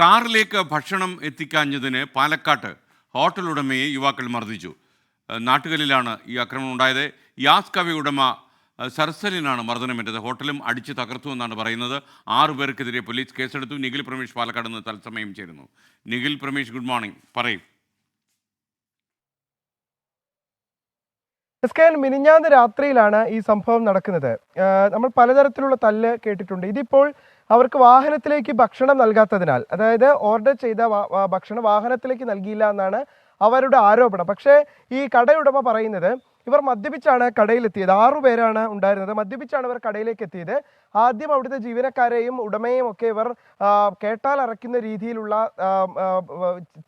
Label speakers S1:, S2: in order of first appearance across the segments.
S1: കാറിലേക്ക് ഭക്ഷണം എത്തിക്കാഞ്ഞതിന് പാലക്കാട്ട് ഹോട്ടൽ ഉടമയെ യുവാക്കൾ മർദ്ദിച്ചു. നാട്ടുകലിലാണ് ഈ ആക്രമണം ഉണ്ടായത്. യാസ് കവി ഉടമ സർസലിനാണ് മർദ്ദനമേറ്റത്. ഹോട്ടലും അടിച്ച് തകർത്തു എന്നാണ് പറയുന്നത്. 6 പേർക്കെതിരെ പോലീസ് കേസെടുത്തു. നിഖിൽ പ്രമേഷ് പാലക്കാട് നിന്ന് തത്സമയം ചേരുന്നു. Nikhil Pramesh, good morning. പറയും.
S2: മിനിഞ്ഞാന്ന് രാത്രിയിലാണ് ഈ സംഭവം നടക്കുന്നത്. നമ്മൾ പലതരത്തിലുള്ള തല്ല് കേട്ടിട്ടുണ്ട്. ഇതിപ്പോൾ അവർക്ക് വാഹനത്തിലേക്ക് ഭക്ഷണം നൽകാത്തതിനാൽ, അതായത് ഓർഡർ ചെയ്ത ഭക്ഷണം വാഹനത്തിലേക്ക് നൽകിയില്ല എന്നാണ് അവരുടെ ആരോപണം. പക്ഷേ ഈ കടയുടമ പറയുന്നത് ഇവർ മദ്യപിച്ചാണ് കടയിലെത്തിയത്. 6 പേരാണ് ഉണ്ടായിരുന്നത്. മദ്യപിച്ചാണ് ഇവർ കടയിലേക്ക് എത്തിയത്. ആദ്യം അവിടുത്തെ ജീവനക്കാരെയും ഉടമയും ഒക്കെ ഇവർ കേട്ടാൽ അറയ്ക്കുന്ന രീതിയിലുള്ള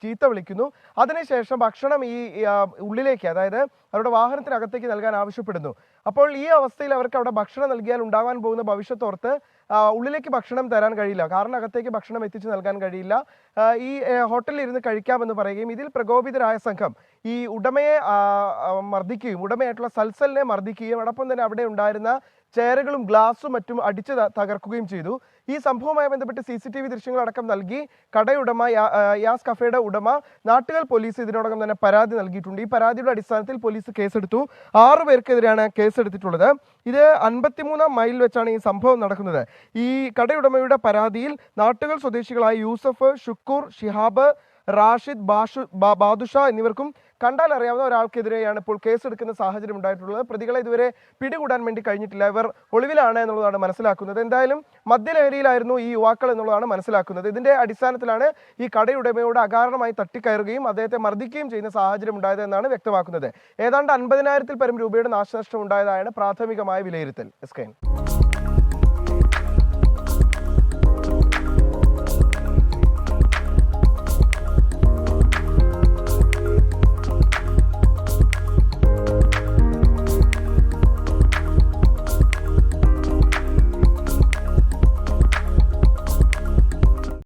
S2: ചീത്ത വിളിക്കുന്നു. അതിനുശേഷം ഭക്ഷണം ഈ ഉള്ളിലേക്ക്, അതായത് അവരുടെ വാഹനത്തിനകത്തേക്ക് നൽകാൻ ആവശ്യപ്പെടുന്നു. അപ്പോൾ ഈ അവസ്ഥയിൽ അവർക്ക് അവിടെ ഭക്ഷണം നൽകിയാൽ ഉണ്ടാകാൻ പോകുന്ന ഭവിഷ്യത്തോർത്ത് ഉള്ളിലേക്ക് ഭക്ഷണം തരാൻ കഴിയില്ല, കാറിനകത്തേക്ക് ഭക്ഷണം എത്തിച്ചു നൽകാൻ കഴിയില്ല, ഈ ഹോട്ടലിൽ ഇരുന്ന് കഴിക്കാമെന്ന് പറയുകയും ഇതിൽ പ്രകോപിതരായ സംഘം ഈ ഉടമയെ മർദ്ദിക്കുകയും ഉടമയായിട്ടുള്ള സൽസലിനെ മർദ്ദിക്കുകയും അതോടൊപ്പം തന്നെ അവിടെ ഉണ്ടായിരുന്ന ചെയറുകളും ഗ്ലാസും മറ്റും അടിച്ച് തകർക്കുകയും ചെയ്തു. ഈ സംഭവവുമായി ബന്ധപ്പെട്ട് CCTV ദൃശ്യങ്ങളടക്കം നൽകി കടയുടമ യാസ് കഫേയുടെ ഉടമ നാട്ടുകൽ പോലീസ് ഇതിനോടകം തന്നെ പരാതി നൽകിയിട്ടുണ്ട്. ഈ പരാതിയുടെ അടിസ്ഥാനത്തിൽ പോലീസ് കേസെടുത്തു. 6 പേർക്കെതിരെയാണ് കേസെടുത്തിട്ടുള്ളത്. ഇത് 53-ാം മൈലിൽ വെച്ചാണ് ഈ സംഭവം നടക്കുന്നത്. ഈ കടയുടമയുടെ പരാതിയിൽ നാട്ടുകൽ സ്വദേശികളായ യൂസഫ്, ഷുക്കൂർ, ഷിഹാബ്, റാഷിദ്, ബാദുഷ എന്നിവർക്കും കണ്ടാൽ അറിയാവുന്ന ഒരാൾക്കെതിരെയാണ് ഇപ്പോൾ കേസെടുക്കുന്ന സാഹചര്യം ഉണ്ടായിട്ടുള്ളത്. പ്രതികളെ ഇതുവരെ പിടികൂടാൻ വേണ്ടി കഴിഞ്ഞിട്ടില്ല. ഇവർ ഒളിവിലാണ് എന്നുള്ളതാണ് മനസ്സിലാക്കുന്നത്. എന്തായാലും മദ്യലഹരിയിലായിരുന്നു ഈ യുവാക്കൾ എന്നുള്ളതാണ് മനസ്സിലാക്കുന്നത്. ഇതിന്റെ അടിസ്ഥാനത്തിലാണ് ഈ കടയുടമയോട് അകാരണമായി തട്ടിക്കയറുകയും അദ്ദേഹത്തെ മർദ്ദിക്കുകയും ചെയ്യുന്ന സാഹചര്യം ഉണ്ടായത് എന്നാണ് വ്യക്തമാക്കുന്നത്. ഏതാണ്ട് 50,000-ൽ പരം രൂപയുടെ നാശനഷ്ടം ഉണ്ടായതായാണ് പ്രാഥമികമായ വിലയിരുത്തൽ.